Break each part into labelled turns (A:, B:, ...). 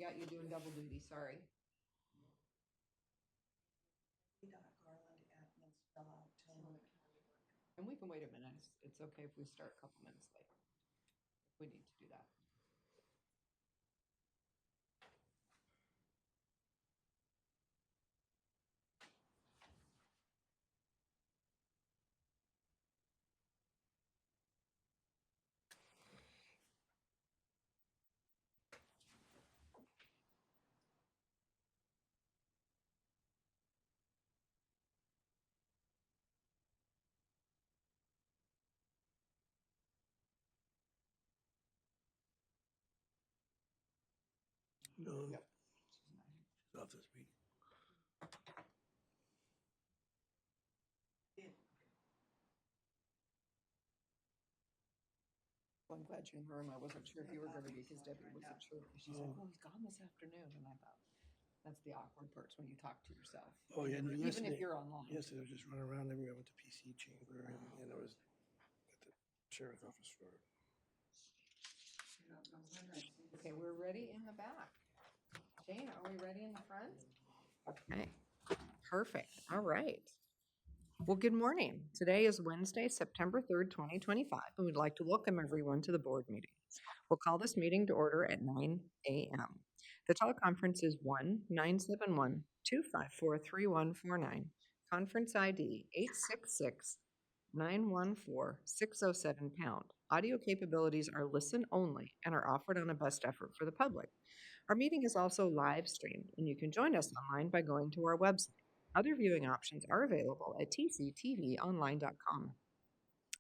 A: got you doing double duty, sorry.
B: Garland admins fill out till.
A: And we can wait a minute. It's okay if we start a couple minutes late. If we need to do that.
C: No,
A: Yep.
C: she's off this week.
A: Well, I'm glad you're in the room. I wasn't sure if you were going to be because Debbie wasn't sure. She's like, oh, he's gone this afternoon. And I thought, that's the awkward parts when you talk to yourself.
C: Oh, yeah, no,
A: Even if
C: yesterday,
A: you're online.
C: yesterday I was just running around, then we went to PC chamber and I was at the sheriff's office for.
A: Okay, we're ready in the back. Jane, are we ready in the front? Okay, perfect. All right. Well, good morning. Today is Wednesday, September 3rd, 2025, and we'd like to welcome everyone to the board meeting. We'll call this meeting to order at 9 a.m. The teleconference is 1-971-254-3149. Conference ID 866-914-607#. Audio capabilities are listen only and are offered on a best effort for the public. Our meeting is also live streamed, and you can join us online by going to our website. Other viewing options are available at tctvonline.com.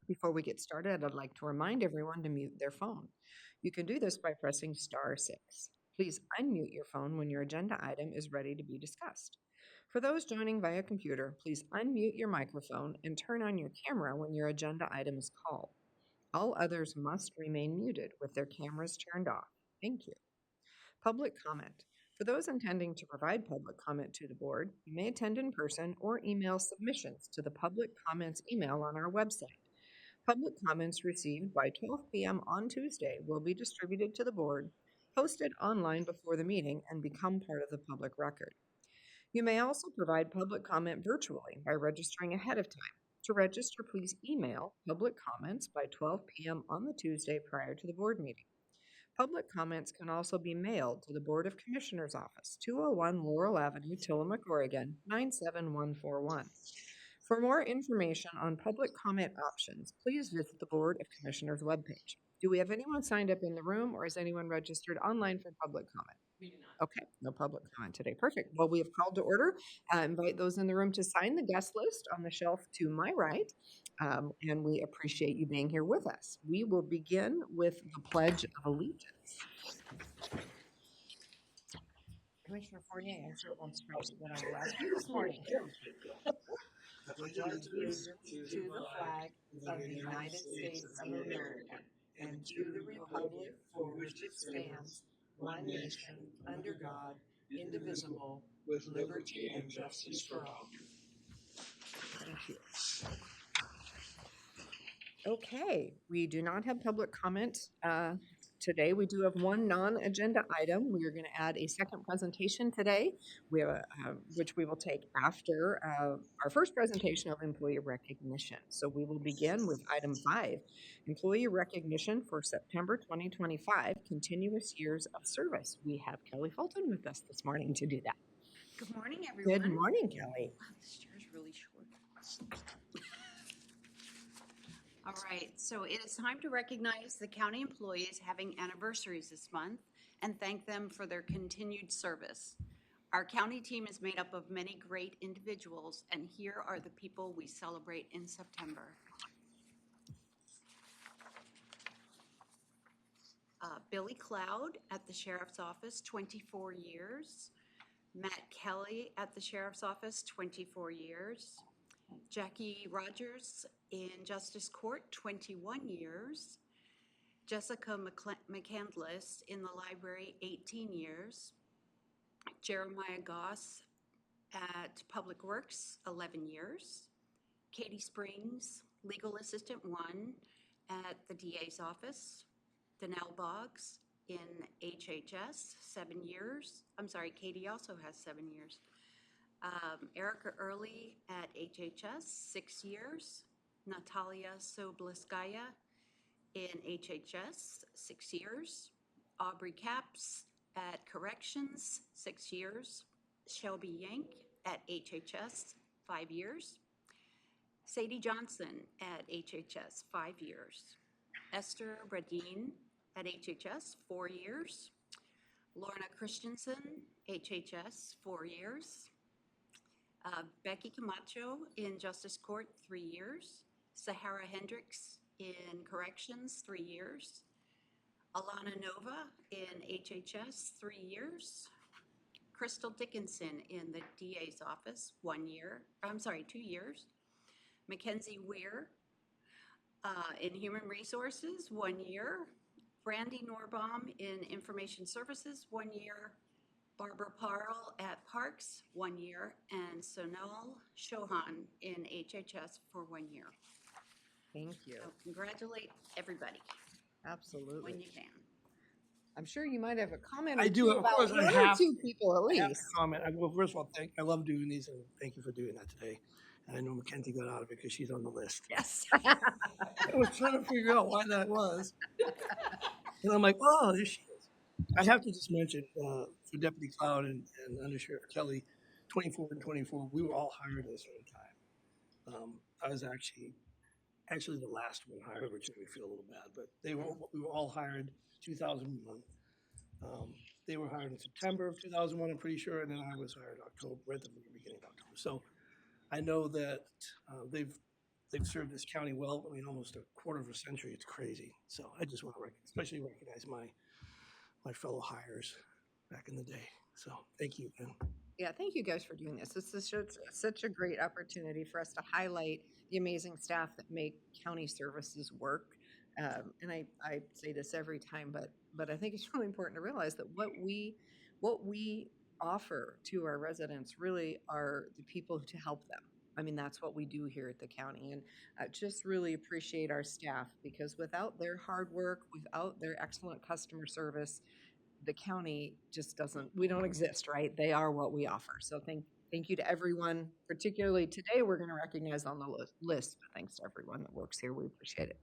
A: Before we get started, I'd like to remind everyone to mute their phone. You can do this by pressing *6. Please unmute your phone when your agenda item is ready to be discussed. For those joining via computer, please unmute your microphone and turn on your camera when your agenda item is called. All others must remain muted with their cameras turned off. Thank you. Public comment. For those intending to provide public comment to the board, you may attend in person or email submissions to the public comments email on our website. Public comments received by 12 p.m. on Tuesday will be distributed to the board, posted online before the meeting, and become part of the public record. You may also provide public comment virtually by registering ahead of time. To register, please email public comments by 12 p.m. on the Tuesday prior to the board meeting. Public comments can also be mailed to the Board of Commissioners Office, 201 Laurel Avenue, Tillamook, Oregon, 97141. For more information on public comment options, please visit the Board of Commissioners webpage. Do we have anyone signed up in the room, or is anyone registered online for public comment?
B: We do not.
A: Okay, no public comment today. Perfect. Well, we have called to order. Invite those in the room to sign the guest list on the shelf to my right. And we appreciate you being here with us. We will begin with the Pledge of Allegiance. Commissioner Fournier, I'm sure it won't surprise you that I will ask you this morning. I pledge allegiance to the flag of the United States of America and to the republic for which it stands, one nation, under God, indivisible, with liberty and justice for all. Thank you. Okay, we do not have public comment today. We do have one non-agenda item. We are going to add a second presentation today, which we will take after our first presentation of employee recognition. So we will begin with item 5, employee recognition for September 2025, continuous years of service. We have Kelly Fulton with us this morning to do that.
D: Good morning, everyone.
A: Good morning, Kelly.
D: Wow, this chair is really short. All right, so it is time to recognize the county employees having anniversaries this month and thank them for their continued service. Our county team is made up of many great individuals, and here are the people we celebrate in September. Billy Cloud at the Sheriff's Office, 24 years. Matt Kelly at the Sheriff's Office, 24 years. Jackie Rogers in Justice Court, 21 years. Jessica McCandless in the library, 18 years. Jeremiah Goss at Public Works, 11 years. Katie Springs, Legal Assistant 1 at the DA's office. Danelle Boggs, in HHS, 7 years. I'm sorry, Katie also has 7 years. Erica Early at HHS, 6 years. Natalia Sobliskaya in HHS, 6 years. Aubrey Capps at Corrections, 6 years. Shelby Yank at HHS, 5 years. Sadie Johnson at HHS, 5 years. Esther Bradeen at HHS, 4 years. Lorna Christensen, HHS, 4 years. Becky Camacho in Justice Court, 3 years. Sahara Hendricks in Corrections, 3 years. Alana Nova in HHS, 3 years. Crystal Dickinson in the DA's office, 2 years. Mackenzie Weir in Human Resources, 1 year. Brandy Norbaum in Information Services, 1 year. Barbara Parle at Parks, 1 year. And Sonal Chauhan in HHS for 1 year.
A: Thank you.
D: So congratulate everybody when
A: Absolutely.
D: you can.
A: I'm sure you might have a comment or
C: I do,
A: two
C: of
A: about
C: course, I
A: one or
C: have-
A: two people at
C: I have
A: least.
C: to comment. Well, first of all, I love doing these, and thank you for doing that today. And I know Mackenzie got out of it because she's on the list.
A: Yes.
C: I was trying to figure out why that was. And I'm like, oh, there she is. I have to just mention, for Deputy Cloud and Under Sheriff Kelly, 24 and 24, we were all hired at the same time. I was actually the last one hired, which made me feel a little bad, but we were all hired 2001. They were hired in September of 2001, I'm pretty sure, and then I was hired October, right at the beginning of October. So I know that they've served this county well. I mean, almost a quarter of a century. It's crazy. So I just want to especially recognize my fellow hires back in the day. So thank you. And
A: Yeah, thank you guys for doing this. This is such a great opportunity for us to highlight the amazing staff that make county services work. And I say this every time, but I think it's really important to realize that what we offer to our residents really are the people to help them. I mean, that's what we do here at the county. And I just really appreciate our staff, because without their hard work, without their excellent customer service, the county just we don't exist, right? They are what we offer. So thank you to everyone. Particularly today, we're going to recognize on the list, but thanks to everyone that works here. We appreciate it.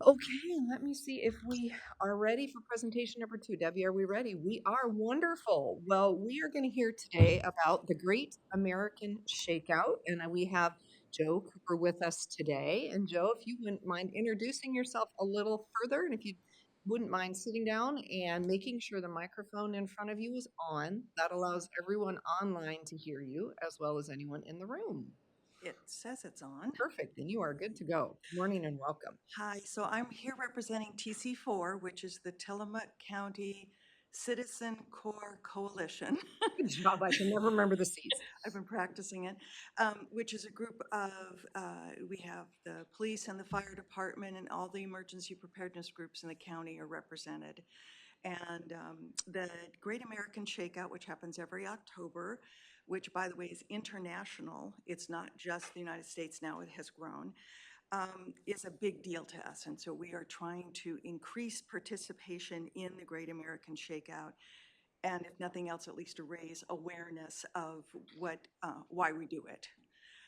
A: Okay, let me see if we are ready for presentation number 2. Debbie, are we ready? We are. Wonderful. Well, we are going to hear today about the Great American Shakeout, and we have Joe Cooper with us today. And Joe, if you wouldn't mind introducing yourself a little further, and if you wouldn't mind sitting down and making sure the microphone in front of you is on. That allows everyone online to hear you as well as anyone in the room.
B: It says it's on.
A: Perfect. Then you are good to go. Morning and welcome.
B: Hi, so I'm here representing TC4, which is the Tillamook County Citizen Corps Coalition.
A: Good job. I can never remember the C's.
B: I've been practicing it, which is a group of, we have the police and the fire department, and all the emergency preparedness groups in the county are represented. And the Great American Shakeout, which happens every October, which, by the way, is international. It's not just the United States now, it has grown, is a big deal to us. And so we are trying to increase participation in the Great American Shakeout, and if nothing else, at least to raise awareness of why we do it.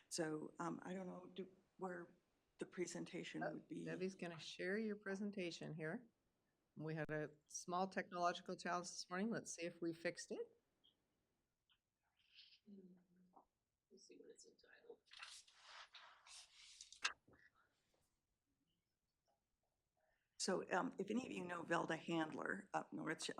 B: So I don't know where the presentation would be.
A: Debbie's going to share your presentation here. We had a small technological challenge this morning. Let's see if we fixed it.
E: Let's see what it's entitled.
B: So if any of you know Velda Handler up north,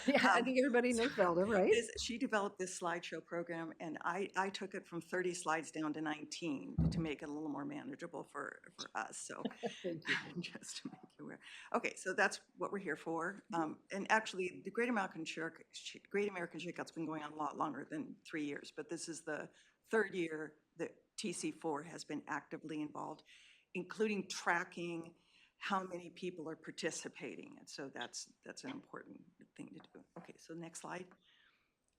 A: Yeah, I think everybody knows Velda, right?
B: she developed this slideshow program, and I took it from 30 slides down to 19 to make it a little more manageable for us. So
A: Thank you.
B: just to make you aware. Okay, so that's what we're here for. And actually, the Great American Shakeout's been going on a lot longer than 3 years, but this is the 3rd year that TC4 has been actively involved, including tracking how many people are participating. And so that's an important thing to do. Okay, so next slide.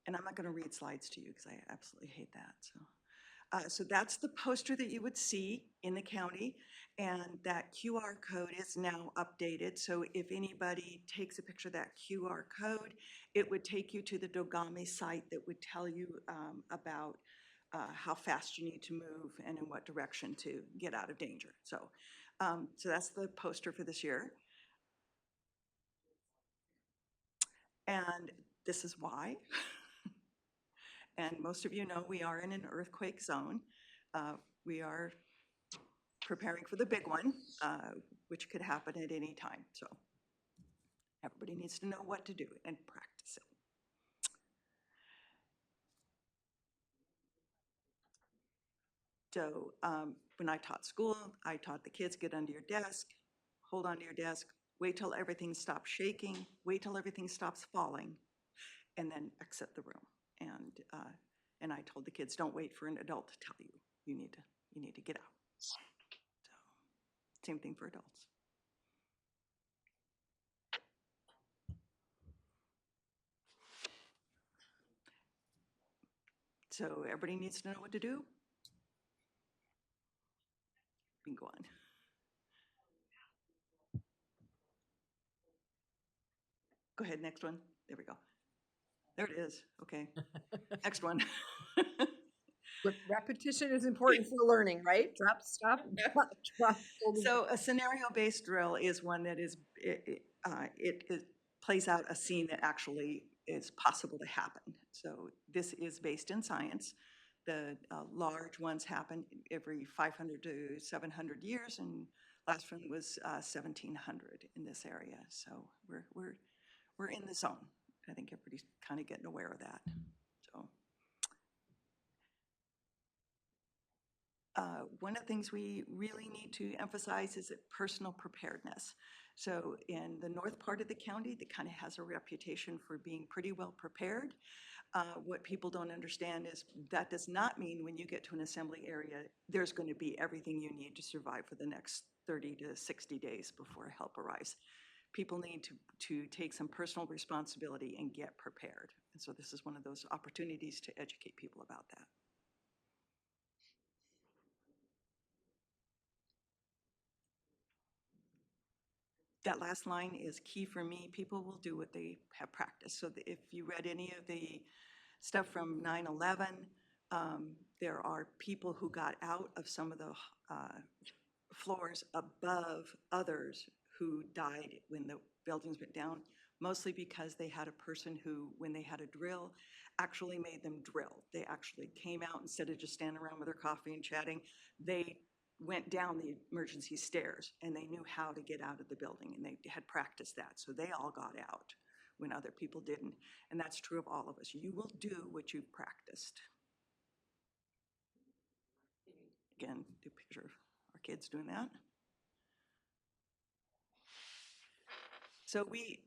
B: And I'm not going to read slides to you because I absolutely hate that. So So that's the poster that you would see in the county, and that QR code is now updated. So if anybody takes a picture of that QR code, it would take you to the Dogami site that would tell you about how fast you need to move and in what direction to get out of danger. So that's the poster for this year. And this is why. And most of you know we are in an earthquake zone. We are preparing for the big one, which could happen at any time. So everybody needs to know what to do and practice it. So when I taught school, I taught the kids, get under your desk, hold onto your desk, wait till everything stops shaking, wait till everything stops falling, and then exit the room. And I told the kids, don't wait for an adult to tell you. You need to get out. So, same thing for adults. So everybody needs to know what to do. We can go on. Go ahead, next one. There we go. There it is. Okay. Next one.
A: Repetition is important for learning, right? Drop, stop, drop.
B: So a scenario-based drill is one that is, it plays out a scene that actually is possible to happen. So this is based in science. The large ones happen every 500 to 700 years, and last one was 1700 in this area. So we're in the zone. I think everybody's kind of getting aware of that. So. One of the things we really need to emphasize is that personal preparedness. So in the north part of the county, that kind of has a reputation for being pretty well prepared. What people don't understand is that does not mean when you get to an assembly area, there's going to be everything you need to survive for the next 30 to 60 days before help arrives. People need to take some personal responsibility and get prepared. And so this is one of those opportunities to educate people about that. That last line is key for me. People will do what they have practiced. So if you read any of the stuff from 9/11, there are people who got out of some of the floors above others who died when the buildings went down, mostly because they had a person who, when they had a drill, actually made them drill. They actually came out instead of just standing around with their coffee and chatting. They went down the emergency stairs and they knew how to get out of the building, and they had practiced that. So they all got out when other people didn't. And that's true of all of us. You will do what you've practiced. Again, do a picture of our kids doing that. So we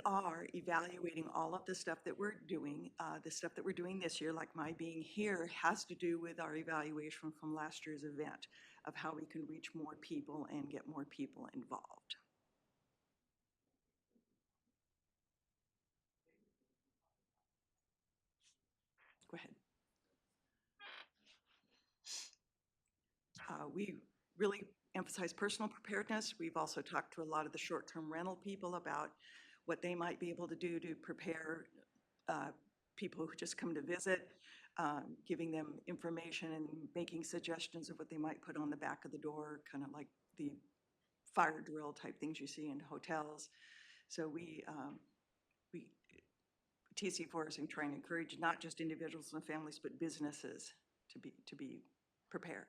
B: are evaluating all of the stuff that we're doing. The stuff that we're doing this year, like my being here, has to do with our evaluation from last year's event of how we can reach more people and get more people involved. Go ahead. We really emphasize personal preparedness. We've also talked to a lot of the short-term rental people about what they might be able to do to prepare people who just come to visit, giving them information and making suggestions of what they might put on the back of the door, kind of like the fire drill type things you see in hotels. So we TC4 is trying to encourage not just individuals and families, but businesses to be prepared.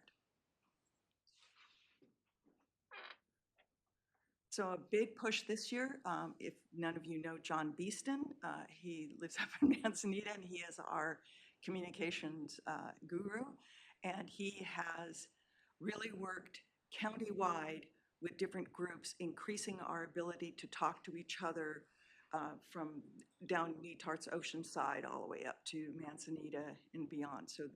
B: So a big push this year, if none of you know John Beeston, he lives up in Manzanita, and he is our communications guru, and he has really worked countywide with different groups, increasing our ability to talk to each other from down Netart's Oceanside all the way up to Manzanita and beyond. So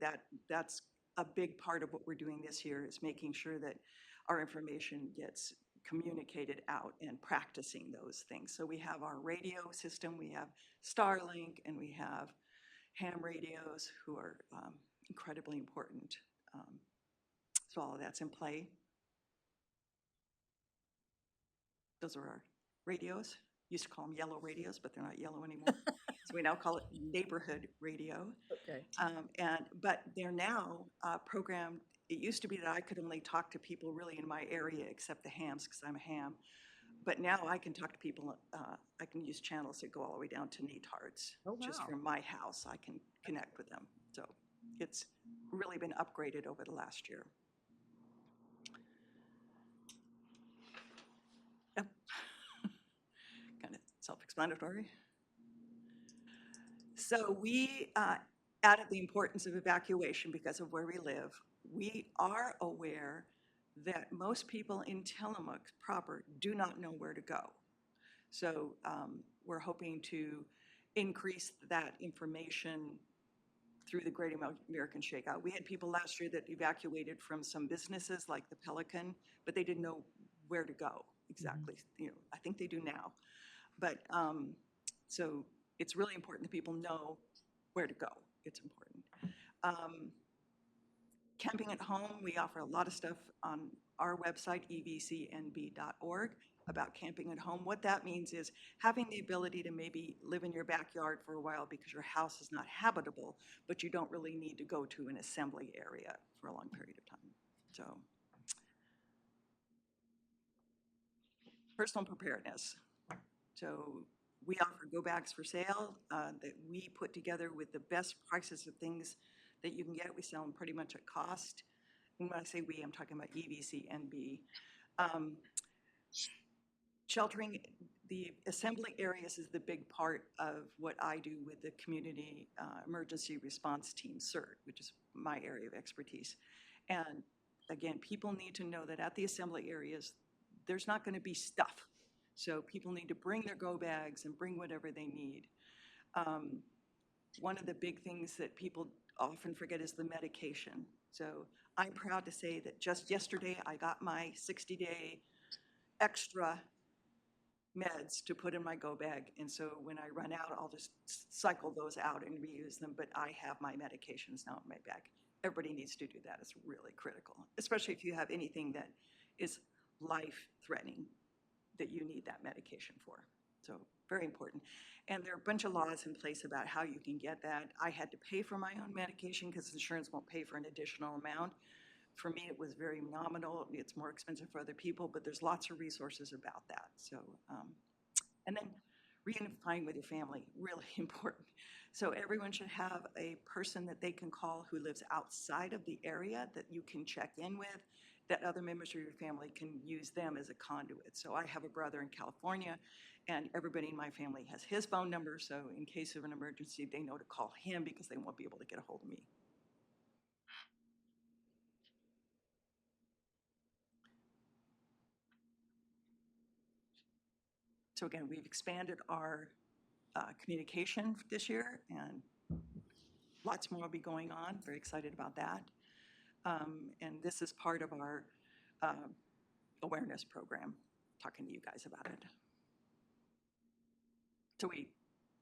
B: that's a big part of what we're doing this year, is making sure that our information gets communicated out and practicing those things. So we have our radio system, we have Starlink, and we have ham radios who are incredibly important. So all of that's in play. Those are our radios. Used to call them yellow radios, but they're not yellow anymore. So we now call it neighborhood radio.
A: Okay.
B: But they're now programmed. It used to be that I could only talk to people really in my area, except the hams, because I'm a ham. But now I can talk to people. I can use channels that go all the way down to Neatards.
A: Oh,
B: Just
A: wow.
B: from my house, I can connect with them. So it's really been upgraded over the last year. Yep. Kind of self-explanatory. So we added the importance of evacuation because of where we live. We are aware that most people in Tillamook proper do not know where to go. So we're hoping to increase that information through the Great American Shakeout. We had people last year that evacuated from some businesses like the Pelican, but they didn't know where to go exactly. You know, I think they do now. But so it's really important that people know where to go. It's important. Camping at home, we offer a lot of stuff on our website, evcnb.org, about camping at home. What that means is having the ability to maybe live in your backyard for a while because your house is not habitable, but you don't really need to go to an assembly area for a long period of time. So, personal preparedness. So we offer go bags for sale that we put together with the best prices of things that you can get. We sell them pretty much at cost. And when I say we, I'm talking about EVCNB. Sheltering the assembly areas is the big part of what I do with the Community Emergency Response Team, CERT, which is my area of expertise. And again, people need to know that at the assembly areas, there's not going to be stuff. So people need to bring their go bags and bring whatever they need. One of the big things that people often forget is the medication. So I'm proud to say that just yesterday I got my 60-day extra meds to put in my go bag. And so when I run out, I'll just cycle those out and reuse them. But I have my medications now in my bag. Everybody needs to do that. It's really critical, especially if you have anything that is life-threatening that you need that medication for. So very important. And there are a bunch of laws in place about how you can get that. I had to pay for my own medication because insurance won't pay for an additional amount. For me, it was very nominal. It's more expensive for other people, but there's lots of resources about that. So, and then reunifying with your family, really important. So everyone should have a person that they can call who lives outside of the area that you can check in with, that other members of your family can use them as a conduit. So I have a brother in California, and everybody in my family has his phone number, so in case of an emergency, they know to call him because they won't be able to get a hold of me. So again, we've expanded our communication this year, and lots more will be going on. Very excited about that. And this is part of our awareness program, talking to you guys about it. So we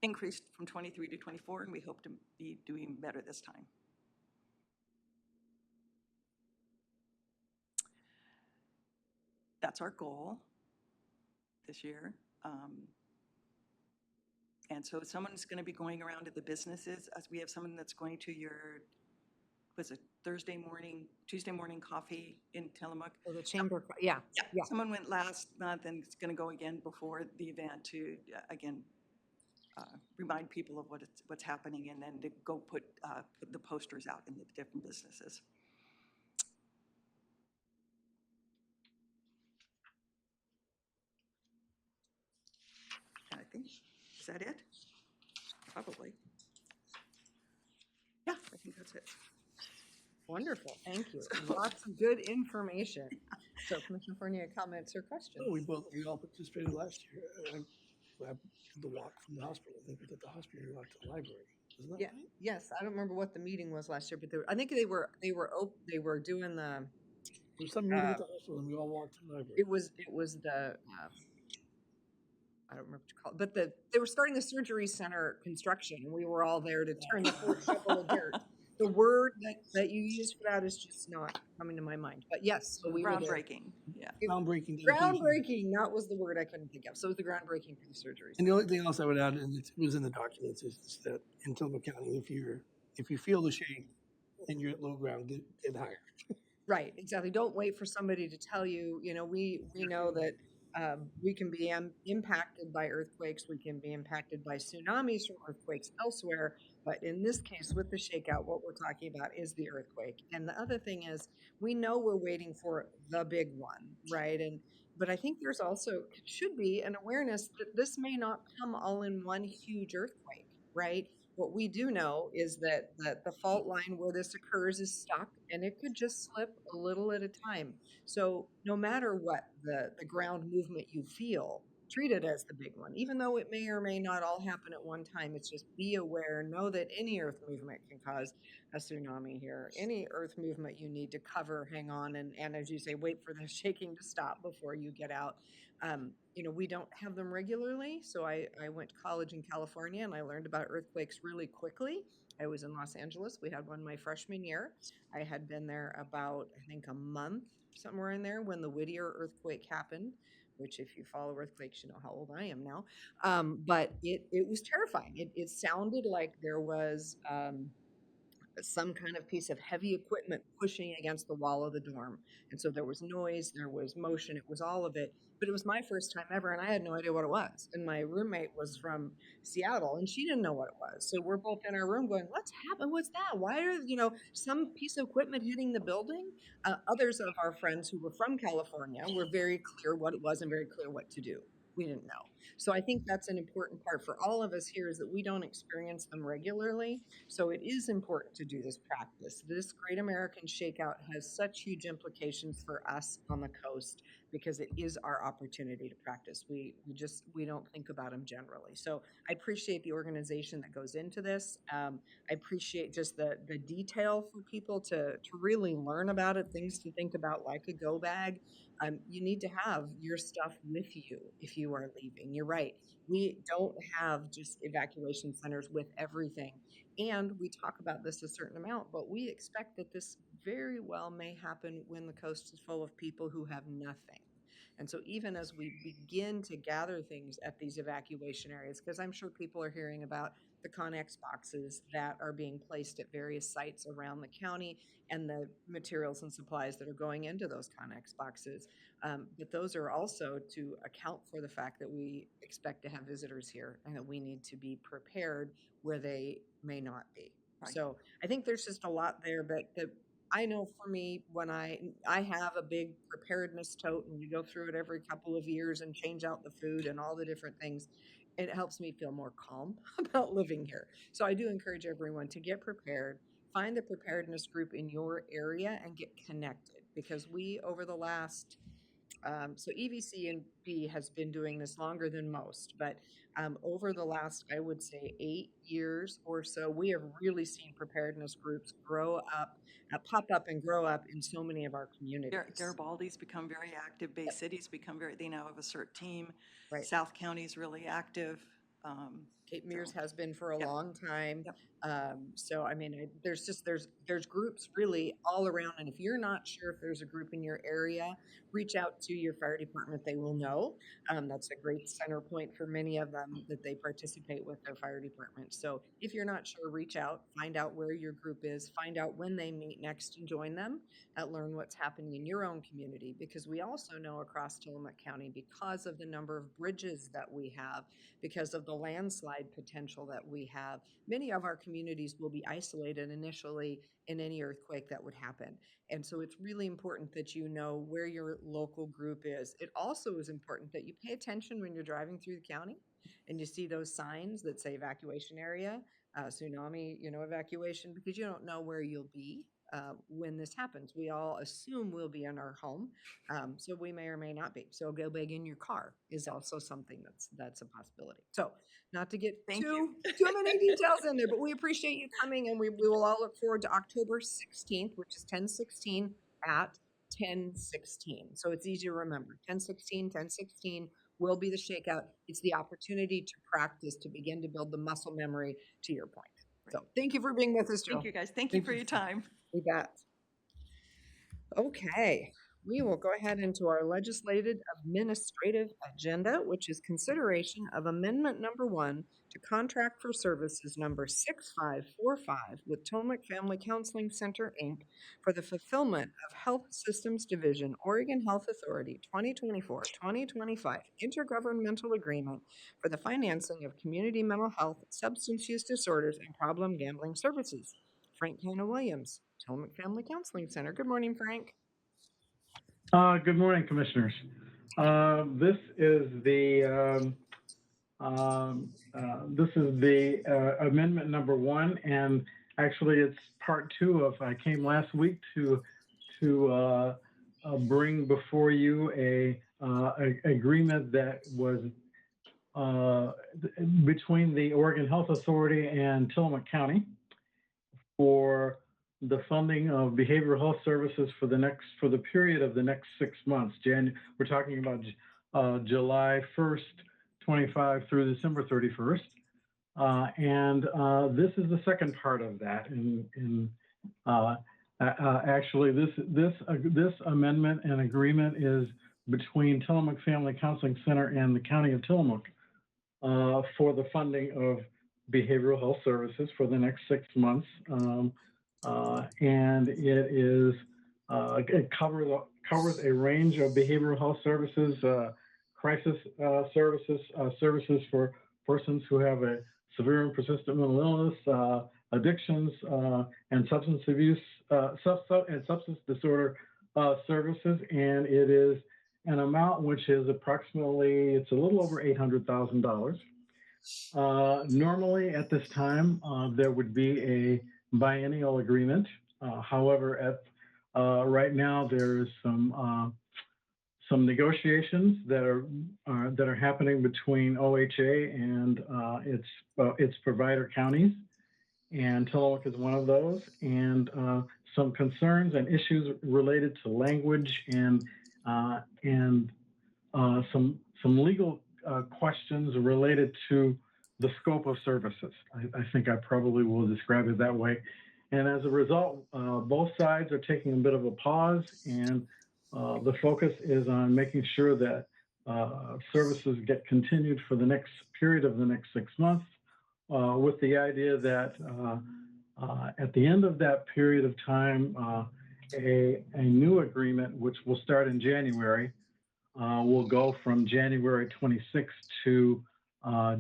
B: increased from 23 to 24, and we hope to be doing better this time. That's our goal this year. And so someone's going to be going around to the businesses. As we have someone that's going to your, was it Tuesday morning coffee in Tillamook?
A: Oh, the chamber, yeah. Yeah.
B: Someone went last month and is going to go again before the event to, again, remind people of what's happening, and then to go put the posters out in the different businesses. And I think, is that it? Probably. Yeah, I think that's it.
A: Wonderful, thank you. Lots of good information. So Commissioner Fournier, comments or questions?
C: Oh, we all participated last year. I did the walk from the hospital. I think we did the hospital, we walked to the library. Isn't that
A: Yeah,
C: right?
A: yes, I don't remember what the meeting was last year, but I think they were doing the,
C: There was some meeting at the hospital and we all walked to the library.
A: it was the, I don't remember what you call it, but they were starting the surgery center construction, and we were all there to turn the first shovel of dirt. The word that you use for that is just not coming to my mind. But yes, so we were there.
B: Groundbreaking, yeah.
C: Groundbreaking dedication.
A: Groundbreaking, that was the word I couldn't think of. So it was the groundbreaking for the surgery.
C: And the only thing else I would add, and it was in the documents, is that in Tillamook County, if you feel the shake and you're at low ground, get higher.
A: Right, exactly. Don't wait for somebody to tell you. You know, we know that we can be impacted by earthquakes. We can be impacted by tsunamis from earthquakes elsewhere. But in this case, with the shakeout, what we're talking about is the earthquake. And the other thing is, we know we're waiting for the big one, right? But I think there's also should be an awareness that this may not come all in one huge earthquake, right? What we do know is that the fault line where this occurs is stuck and it could just slip a little at a time. So no matter what the ground movement you feel, treat it as the big one. Even though it may or may not all happen at one time, it's just be aware, know that any earth movement can cause a tsunami here. Any earth movement you need to cover, hang on, and as you say, wait for the shaking to stop before you get out. You know, we don't have them regularly. So I went to college in California and I learned about earthquakes really quickly. I was in Los Angeles. We had one my freshman year. I had been there about, I think, a month, somewhere in there, when the Whittier earthquake happened, which, if you follow earthquakes, you know how old I am now. But it was terrifying. It sounded like there was some kind of piece of heavy equipment pushing against the wall of the dorm. And so there was noise, there was motion, it was all of it. But it was my first time ever, and I had no idea what it was. And my roommate was from Seattle, and she didn't know what it was. So we're both in our room going, "What's happened? What's that? Why are, some piece of equipment hitting the building?" Others of our friends who were from California were very clear what it was and very clear what to do. We didn't know. So I think that's an important part for all of us here is that we don't experience them regularly. So it is important to do this practice. This Great American Shakeout has such huge implications for us on the coast because it is our opportunity to practice. We don't think about them generally. So I appreciate the organization that goes into this. I appreciate just the detail for people to really learn about it, things to think about like a go bag. You need to have your stuff with you if you are leaving. You're right. We don't have just evacuation centers with everything. And we talk about this a certain amount, but we expect that this very well may happen when the coast is full of people who have nothing. And so even as we begin to gather things at these evacuation areas, because I'm sure people are hearing about the Connex boxes that are being placed at various sites around the county and the materials and supplies that are going into those Connex boxes. But those are also to account for the fact that we expect to have visitors here and that we need to be prepared where they may not be.
B: Right.
A: So I think there's just a lot there, but I know for me, when I have a big preparedness tote and we go through it every couple of years and change out the food and all the different things, it helps me feel more calm about living here. So I do encourage everyone to get prepared, find the preparedness group in your area and get connected because we, over the last so EVC&B has been doing this longer than most, but over the last, I would say, 8 years or so, we have really seen preparedness groups grow up, pop up and grow up in so many of our communities.
B: Garibaldi's become very active. Bay City's become they now have a CERT team.
A: Right.
B: South County's really active.
A: Cape Mears
B: So,
A: has been for a
B: yep.
A: long time.
B: Yep.
A: So I mean, there's groups really all around, and if you're not sure if there's a group in your area, reach out to your fire department. They will know. That's a great center point for many of them that they participate with their fire department. So if you're not sure, reach out, find out where your group is, find out when they meet next, and join them. Learn what's happening in your own community because we also know across Tillamook County because of the number of bridges that we have, because of the landslide potential that we have, many of our communities will be isolated initially in any earthquake that would happen. And so it's really important that you know where your local group is. It also is important that you pay attention when you're driving through the county and you see those signs that say evacuation area, tsunami, evacuation, because you don't know where you'll be when this happens. We all assume we'll be in our home, so we may or may not be. So go big in your car is also something that's a possibility. So not to get
B: Thank
A: too
B: you.
A: many details in there, but we appreciate you coming, and we will all look forward to October 16th, which is 10/16 at 10/16. So it's easy to remember. 10/16 will be the shakeout. It's the opportunity to practice, to begin to build the muscle memory, to your point. So thank you for being with us, Jill.
B: Thank you, guys. Thank you
C: Thank
B: for
C: you.
B: your time.
A: You bet. Okay, we will go ahead into our legislative administrative agenda, which is consideration of amendment number 1 to contract for services number 6545 with Tomac Family Counseling Center, Inc. for the fulfillment of Health Systems Division, Oregon Health Authority 2024-2025 intergovernmental agreement for the financing of community mental health, substance use disorders, and problem gambling services. Frank Hannah Williams, Tillamook Family Counseling Center. Good morning, Frank.
F: Good morning, Commissioners. This is the amendment number 1, and actually it's part 2 of. I came last week to bring before you a agreement that was between the Oregon Health Authority and Tillamook County for the funding of behavioral health services for the period of the next 6 months. We're talking about July 1st, 25 through December 31st. This is the second part of that. Actually, this amendment and agreement is between Tillamook Family Counseling Center and the County of Tillamook for the funding of behavioral health services for the next 6 months. And it covers a range of behavioral health services, crisis services, services for persons who have a severe and persistent mental illness, addictions, and substance abuse, and substance disorder services. And it is an amount which is approximately, it's a little over $800,000. Normally at this time, there would be a biennial agreement. However, right now there's some negotiations that are happening between OHA and its provider counties, and Tillamook is one of those. And some concerns and issues related to language and some legal questions related to the scope of services. I think I probably will describe it that way. And as a result, both sides are taking a bit of a pause, and the focus is on making sure that services get continued for the next period of the next 6 months, with the idea that at the end of that period of time, a new agreement, which will start in January, will go from January 26th to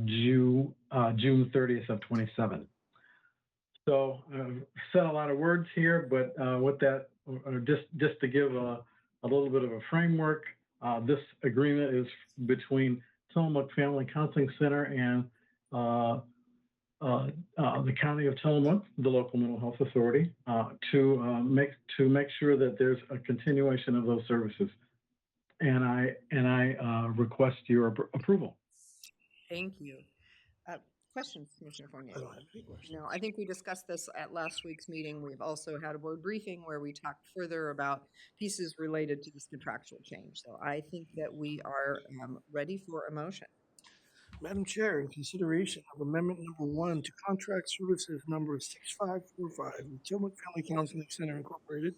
F: June 30th of 27. So I've said a lot of words here, but with that, just to give a little bit of a framework, this agreement is between Tillamook Family Counseling Center and the County of Tillamook, the local mental health authority, to make sure that there's a continuation of those services. And I request your approval.
A: Thank you. Questions, Commissioner Fournier?
C: I don't have any questions.
A: No, I think we discussed this at last week's meeting. We've also had a board briefing where we talked further about pieces related to this contractual change. So I think that we are ready for a motion.
C: Madam Chair, in consideration of amendment number 1 to contract services number 6545 with Tillamook Family Counseling Center Incorporated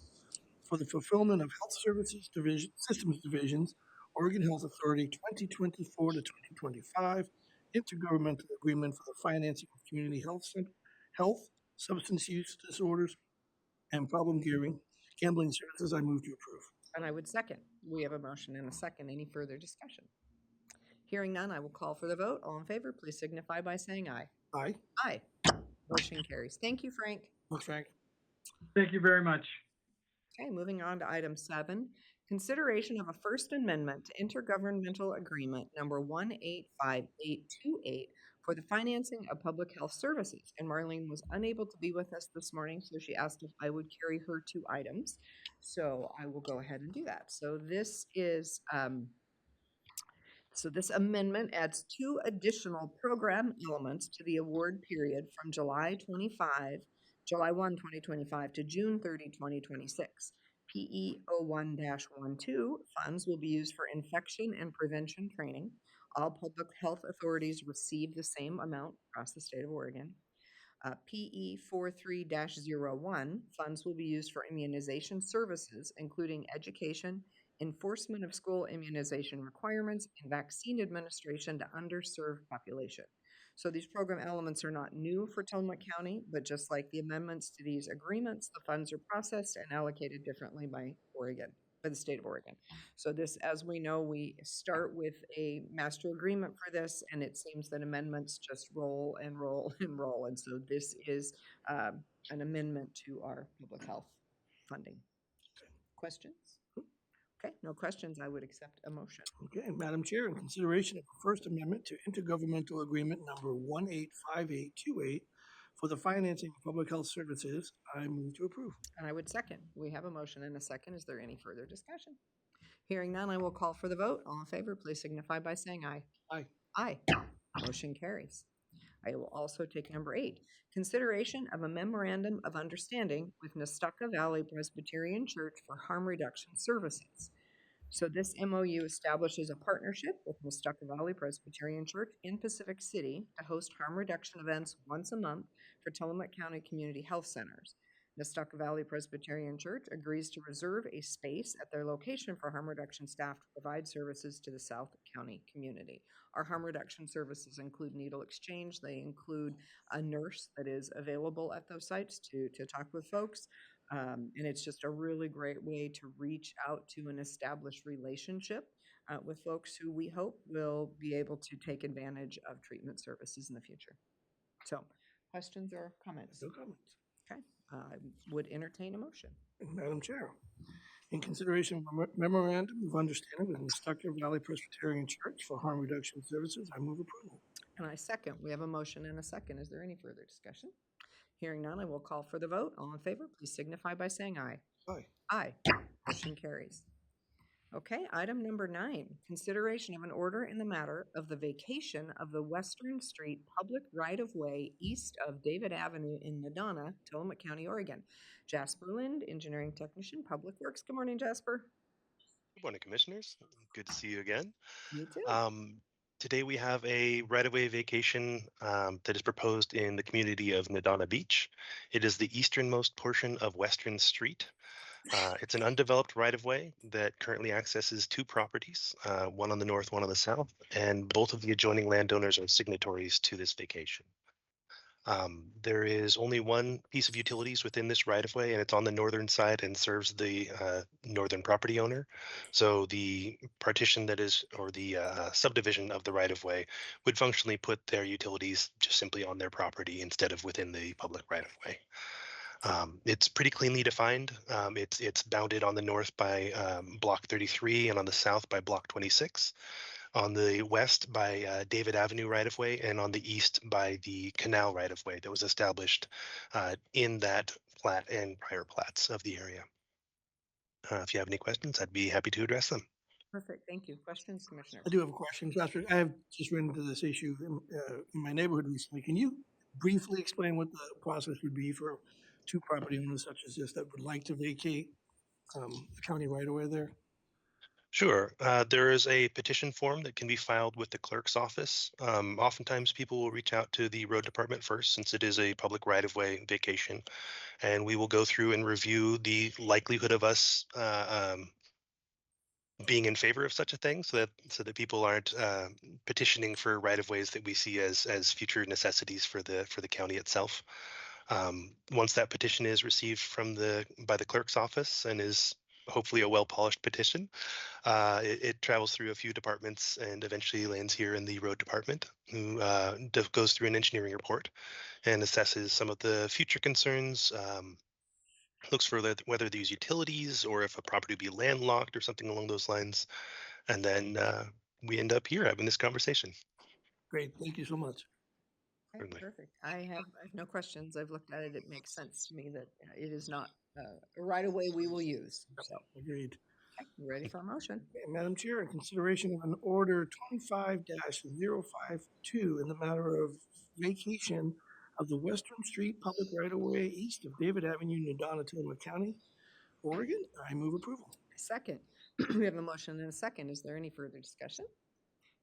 C: for the fulfillment of Health Services Division, Systems Division's Oregon Health Authority 2024 to 2025 intergovernmental agreement for the financing of community health, substance use disorders, and problem gambling services, I move to approve.
A: And I would second. We have a motion and a second. Any further discussion? Hearing none, I will call for the vote. All in favor, please signify by saying aye.
C: Aye.
A: Aye. Motion carries. Thank you, Frank.
C: Thanks, Frank.
F: Thank you very much.
A: Okay, moving on to item 7, consideration of a First Amendment to Intergovernmental Agreement number 185828 for the financing of public health services. And Marlene was unable to be with us this morning, so she asked if I would carry her 2 items. So I will go ahead and do that. So this is this amendment adds 2 additional program elements to the award period from July 1, 2025 to June 30, 2026. PE01-12 funds will be used for infection and prevention training. All public health authorities receive the same amount across the state of Oregon. PE 43-01, funds will be used for immunization services, including education, enforcement of school immunization requirements, and vaccine administration to underserved population. So these program elements are not new for Tillamook County, but just like the amendments to these agreements, the funds are processed and allocated differently by the state of Oregon. So this, as we know, we start with a master agreement for this, and it seems that amendments just roll and roll and roll. And so this is an amendment to our public health funding. Questions? Okay, no questions. I would accept a motion.
C: Okay, Madam Chair, in consideration of the First Amendment to Intergovernmental Agreement Number 185828 for the financing of public health services, I move to approve.
A: And I would second. We have a motion and a second. Is there any further discussion? Hearing none, I will call for the vote. All in favor, please signify by saying aye.
C: Aye.
A: Aye. Motion carries. I will also take number 8, consideration of a memorandum of understanding with Nestucca Valley Presbyterian Church for harm reduction services. So this MOU establishes a partnership with Nestucca Valley Presbyterian Church in Pacific City to host harm reduction events once a month for Tillamook County Community Health Centers. Nestucca Valley Presbyterian Church agrees to reserve a space at their location for harm reduction staff to provide services to the South County community. Our harm reduction services include needle exchange. They include a nurse that is available at those sites to talk with folks. And it's just a really great way to reach out to an established relationship with folks who we hope will be able to take advantage of treatment services in the future. So, questions or comments?
C: No comments.
A: Okay, I would entertain a motion.
C: Madam Chair, in consideration of a memorandum of understanding with Nestucca Valley Presbyterian Church for harm reduction services, I move approval.
A: And I second. We have a motion and a second. Is there any further discussion? Hearing none, I will call for the vote. All in favor, please signify by saying aye.
C: Aye.
A: Aye. Motion carries. Okay, item number 9, consideration of an order in the matter of the vacation of the Western Street public right-of-way east of David Avenue in Medina, Tillamook County, Oregon. Jasper Lind, engineering technician, Public Works. Good morning, Jasper.
G: Good morning, Commissioners. Good to see you again.
A: You too.
G: Today we have a right-of-way vacation that is proposed in the community of Madonna Beach. It is the easternmost portion of Western Street. It's an undeveloped right-of-way that currently accesses 2 properties, one on the north, one on the south, and both of the adjoining landowners are signatories to this vacation. There is only one piece of utilities within this right-of-way, and it's on the northern side and serves the northern property owner. So the partition that is, or the subdivision of the right-of-way would functionally put their utilities just simply on their property instead of within the public right-of-way. It's pretty cleanly defined. It's bounded on the north by Block 33 and on the south by Block 26. On the west by David Avenue right-of-way, and on the east by the canal right-of-way that was established in that plat and prior plats of the area. If you have any questions, I'd be happy to address them.
A: Perfect. Thank you. Questions, Commissioner?
C: I do have a question. Jasper, I have just run into this issue in my neighborhood recently. Can you briefly explain what the process would be for 2 property owners such as this that would like to vacate the county right-of-way there?
G: Sure. There is a petition form that can be filed with the clerk's office. Oftentimes people will reach out to the road department first, since it is a public right-of-way vacation, and we will go through and review the likelihood of us being in favor of such a thing, so that people aren't petitioning for right-of-ways that we see as future necessities for the county itself. Once that petition is received by the clerk's office and is hopefully a well-polished petition, it travels through a few departments and eventually lands here in the road department, who goes through an engineering report and assesses some of the future concerns, looks for whether these utilities or if a property would be landlocked or something along those lines, and then we end up here having this conversation.
C: Great, thank you so much.
A: Okay,
G: Certainly.
A: perfect. I have no questions. I've looked at it. It makes sense to me that it is not a right-of-way we will use. So,
C: Agreed.
A: okay, you ready for a motion?
C: Okay, Madam Chair, in consideration of an order 25-052 in the matter of vacation of the Western Street public right-of-way east of David Avenue, Medina, Tillamook County, Oregon, I move approval.
A: Second. We have a motion and a second. Is there any further discussion?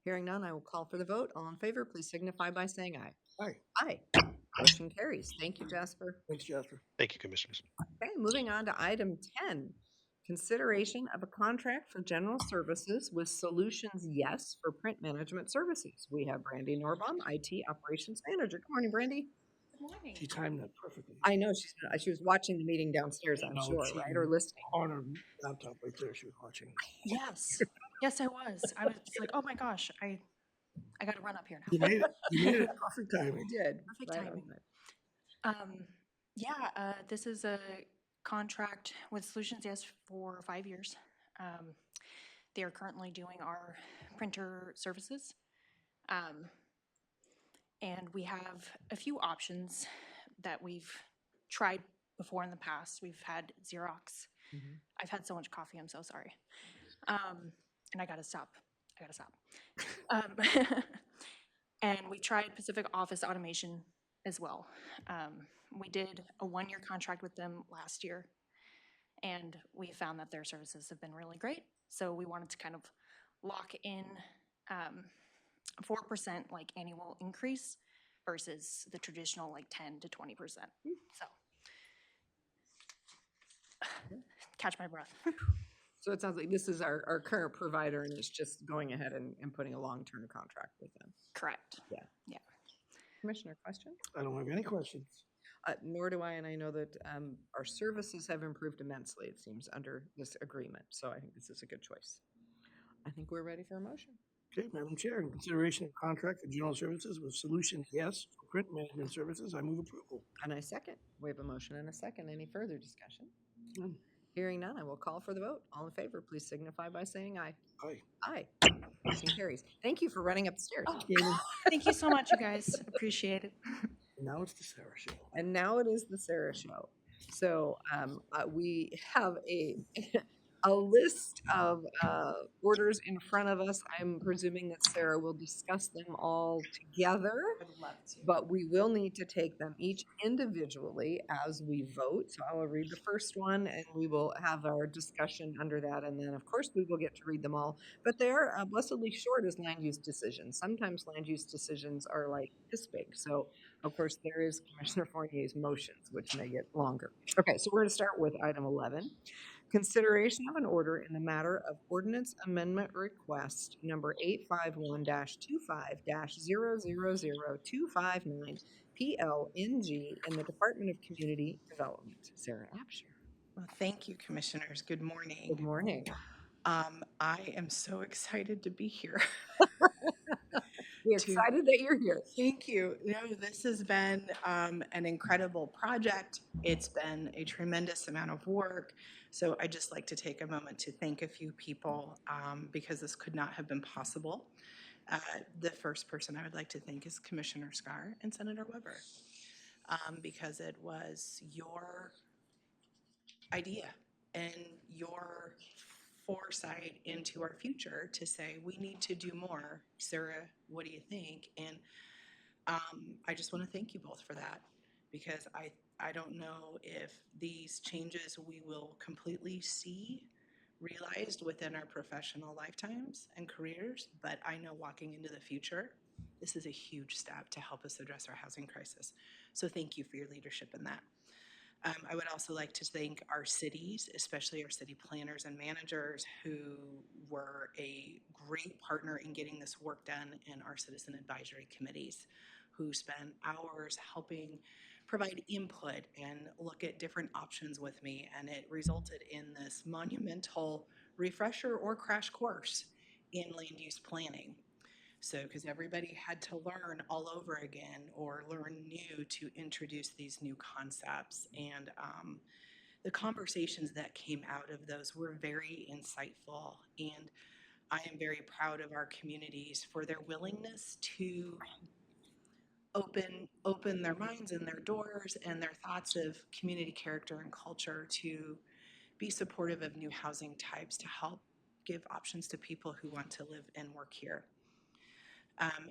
A: Hearing none, I will call for the vote. All in favor, please signify by saying aye.
C: Aye.
A: Aye. Motion carries. Thank you, Jasper.
C: Thanks, Jasper.
G: Thank you, Commissioners.
A: Okay, moving on to item 10. Consideration of a contract for general services with Solutions Yes for print management services. We have Brandy Norbom, IT Operations Manager. Good morning, Brandy.
H: Good morning.
C: She timed that perfectly.
A: I know she was watching the meeting downstairs, I'm
C: No,
A: sure,
C: she-
A: right? Or listening.
C: On her laptop right there, she was watching.
H: Yes. Yes, I was. I was like, oh my gosh, I got to run up here
C: You
H: now.
C: made it. You made it. Perfect timing.
A: You did.
H: Perfect
A: right
H: timing.
A: on it.
H: This is a contract with Solutions Yes for 5 years. They are currently doing our printer services. And we have a few options that we've tried before in the past. We've had Xerox.
A: Mhm.
H: I've had so much coffee, I'm so sorry. And I gotta stop. Um, and we tried Pacific Office Automation as well. We did a 1-year contract with them last year, and we found that their services have been really great. So we wanted to kind of lock in 4% like annual increase versus the traditional like 10 to 20%. So catch my breath.
A: So it sounds like this is our current provider and it's just going ahead and putting a long-term contract with them.
H: Correct.
A: Commissioner, question?
C: I don't have any questions.
A: Nor do I, and I know that our services have improved immensely, it seems, under this agreement. So I think this is a good choice. I think we're ready for a motion.
C: Okay, Madam Chair, in consideration of contract for general services with Solutions Yes for print management services, I move approval.
A: And I second. We have a motion and a second. Any further discussion?
C: None.
A: Hearing none, I will call for the vote. All in favor, please signify by saying aye.
C: Aye.
A: Aye. Motion carries. Thank you for running up the stairs.
H: Oh,
C: Jamie,
H: thank you so much, you guys. Appreciate it.
C: now it's the Sarah Show.
A: And now it is the Sarah Show. So we have a list of orders in front of us. I'm presuming that Sarah will discuss them all together,
E: I'd love to.
A: but we will need to take them each individually as we vote. So I will read the first one and we will have our discussion under that. And then, of course, we will get to read them all. But they are blessedly short as land use decisions. Sometimes land use decisions are like this big. So, of course, there is Commissioner Fournier's motions, which may get longer. Okay, so we're going to start with item 11. Consideration of an order in the matter of ordinance amendment request number 851-25-000-259 PLNG in the Department of Community Development. Sarah Absher.
I: Well, thank you, Commissioners. Good
A: Good
I: morning.
A: morning.
I: I am so excited to be here.
A: We're excited that you're here.
I: Thank you. No, this has been an incredible project. It's been a tremendous amount of work. So I just like to take a moment to thank a few people because this could not have been possible. The first person I would like to thank is Commissioner Scar and Senator Weber because it was your idea and your foresight into our future to say we need to do more. Sarah, what do you think? And I just want to thank you both for that because I don't know if these changes we will completely see realized within our professional lifetimes and careers, but I know walking into the future, this is a huge step to help us address our housing crisis. So thank you for your leadership in that. I would also like to thank our cities, especially our city planners and managers who were a great partner in getting this work done in our citizen advisory committees, who spent hours helping provide input and look at different options with me. And it resulted in this monumental refresher or crash course in land use planning. So, because everybody had to learn all over again or learn new to introduce these new concepts. And the conversations that came out of those were very insightful. And I am very proud of our communities for their willingness to open their minds and their doors and their thoughts of community character and culture to be supportive of new housing types to help give options to people who want to live and work here.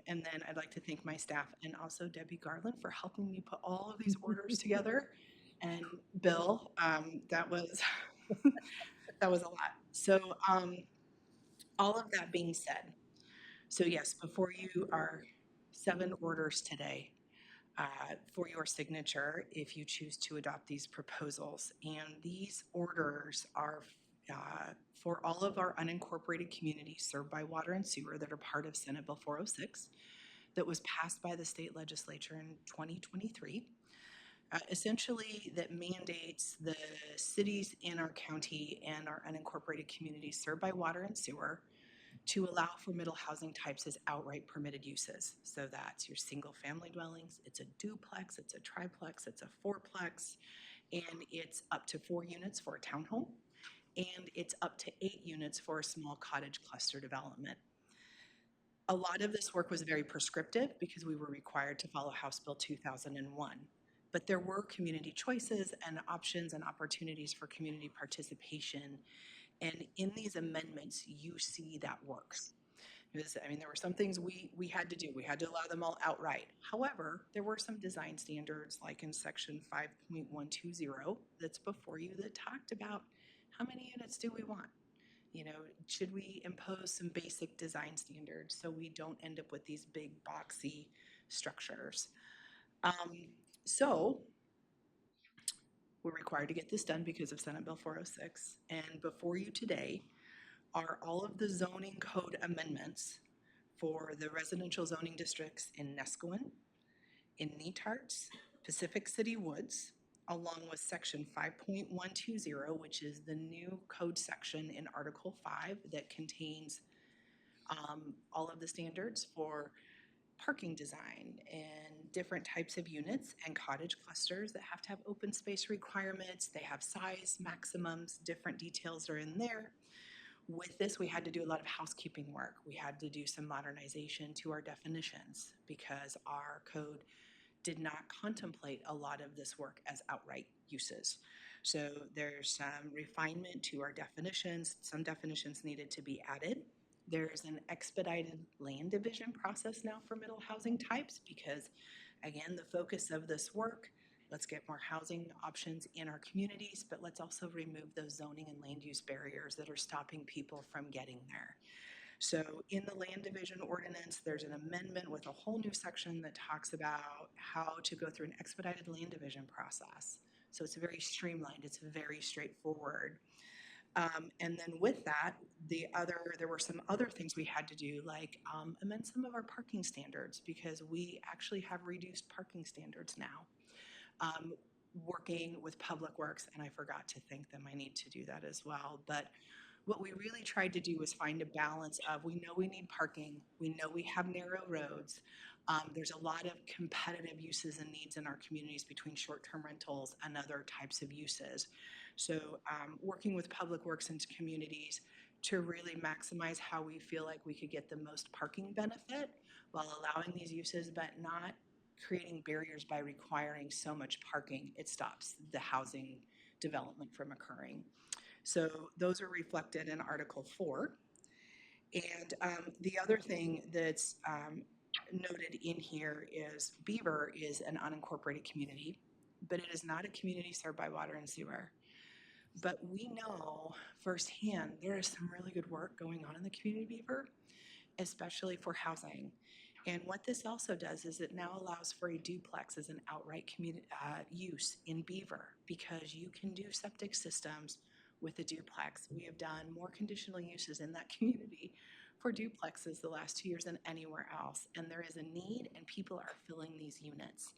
I: And then I'd like to thank my staff and also Debbie Garland for helping me put all of these orders together. And Bill, that was that was a lot. So all of that being said, so yes, before you are 7 orders today. for your signature if you choose to adopt these proposals. And these orders are for all of our unincorporated communities served by water and sewer that are part of Senate Bill 406 that was passed by the state legislature in 2023. Essentially, that mandates the cities in our county and our unincorporated communities served by water and sewer to allow for middle housing types as outright permitted uses. So that's your single family dwellings, it's a duplex, it's a triplex, it's a fourplex, and it's up to 4 units for a townhome, and it's up to 8 units for a small cottage cluster development. A lot of this work was very prescriptive because we were required to follow House Bill 2001. But there were community choices and options and opportunities for community participation. And in these amendments, you see that works. There were some things we had to do. We had to allow them all outright. However, there were some design standards, like in section 5.120 that's before you, that talked about how many units do we want? Should we impose some basic design standards so we don't end up with these big boxy structures? So we're required to get this done because of Senate Bill 406. And before you today are all of the zoning code amendments for the residential zoning districts in Nescoin, in Netarts, Pacific City Woods, along with section 5.120, which is the new code section in Article 5 that contains all of the standards for parking design and different types of units and cottage clusters that have to have open space requirements. They have size maximums, different details are in there. With this, we had to do a lot of housekeeping work. We had to do some modernization to our definitions because our code did not contemplate a lot of this work as outright uses. So there's some refinement to our definitions. Some definitions needed to be added. There's an expedited land division process now for middle housing types because, again, the focus of this work, let's get more housing options in our communities, but let's also remove those zoning and land use barriers that are stopping people from getting there. So in the land division ordinance, there's an amendment with a whole new section that talks about how to go through an expedited land division process. So it's very streamlined, it's very straightforward. And then with that, there were some other things we had to do, like amend some of our parking standards because we actually have reduced parking standards now. Working with Public Works, and I forgot to thank them, I need to do that as well. But what we really tried to do was find a balance of, we know we need parking, we know we have narrow roads, there's a lot of competitive uses and needs in our communities between short-term rentals and other types of uses. So working with Public Works and communities to really maximize how we feel like we could get the most parking benefit while allowing these uses, but not creating barriers by requiring so much parking, it stops the housing development from occurring. So those are reflected in Article 4. And the other thing that's noted in here is Beaver is an unincorporated community, but it is not a community served by water and sewer. But we know firsthand there is some really good work going on in the community of Beaver, especially for housing. And what this also does is it now allows for a duplex as an outright use in Beaver because you can do septic systems with a duplex. We have done more conditional uses in that community for duplexes the last 2 years than anywhere else. And there is a need and people are filling these units.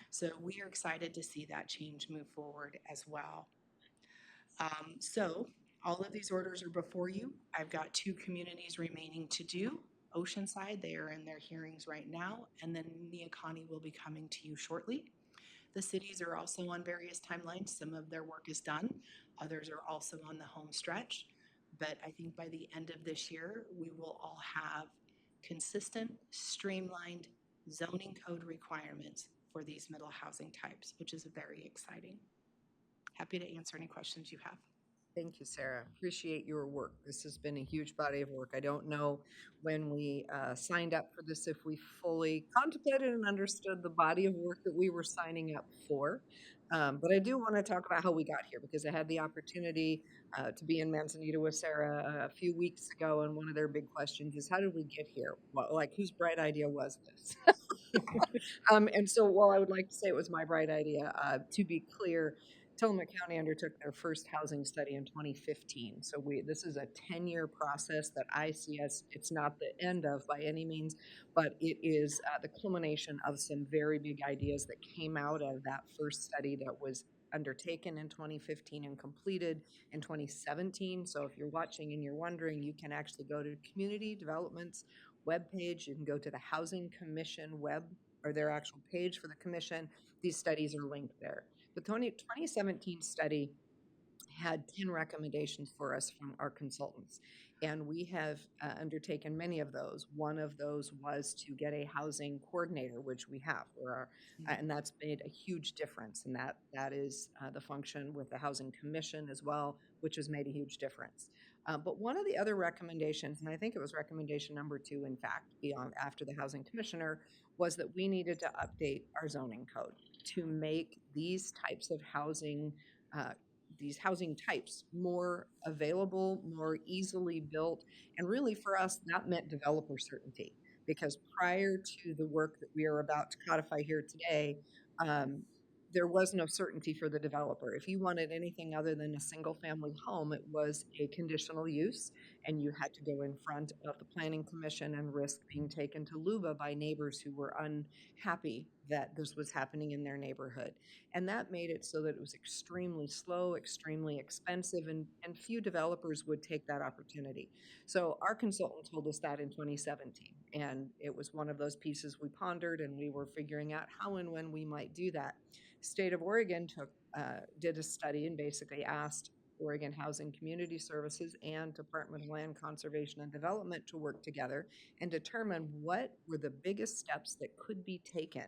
I: So we are excited to see that change move forward as well. So all of these orders are before you. I've got 2 communities remaining to do. Oceanside, they are in their hearings right now, and then Neocani will be coming to you shortly. The cities are also on various timelines. Some of their work is done. Others are also on the home stretch. But I think by the end of this year, we will all have consistent, streamlined zoning code requirements for these middle housing types, which is very exciting. Happy to answer any questions you have.
A: Thank you, Sarah. Appreciate your work. This has been a huge body of work. I don't know when we signed up for this if we fully contemplated and understood the body of work that we were signing up for. But I do want to talk about how we got here because I had the opportunity to be in Manzanita with Sarah a few weeks ago, and one of their big questions is, how did we get here? Well, like, whose bright idea was this? And so while I would like to say it was my bright idea, to be clear, Tillamook County undertook their first housing study in 2015. So this is a 10-year process that I see as, it's not the end of by any means, but it is the culmination of some very big ideas that came out of that first study that was undertaken in 2015 and completed in 2017. So if you're watching and you're wondering, you can actually go to Community Development's webpage. You can go to the Housing Commission web or their actual page for the commission. These studies are linked there. The 2017 study had 10 recommendations for us from our consultants, and we have undertaken many of those. One of those was to get a housing coordinator, which we have, and that's made a huge difference, and that is the function with the Housing Commission as well, which has made a huge difference. But one of the other recommendations, and I think it was recommendation number 2, in fact, beyond after the Housing Commissioner, was that we needed to update our zoning code to make these types of housing types more available, more easily built. And really for us, that meant developer certainty, because prior to the work that we are about to codify here today, there was no certainty for the developer. If you wanted anything other than a single family home, it was a conditional use, and you had to go in front of the Planning Commission and risk being taken to LUBA by neighbors who were unhappy that this was happening in their neighborhood. And that made it so that it was extremely slow, extremely expensive, and few developers would take that opportunity. So our consultant told us that in 2017, and it was one of those pieces we pondered, and we were figuring out how and when we might do that. State of Oregon did a study and basically asked Oregon Housing Community Services and Department of Land Conservation and Development to work together and determine what were the biggest steps that could be taken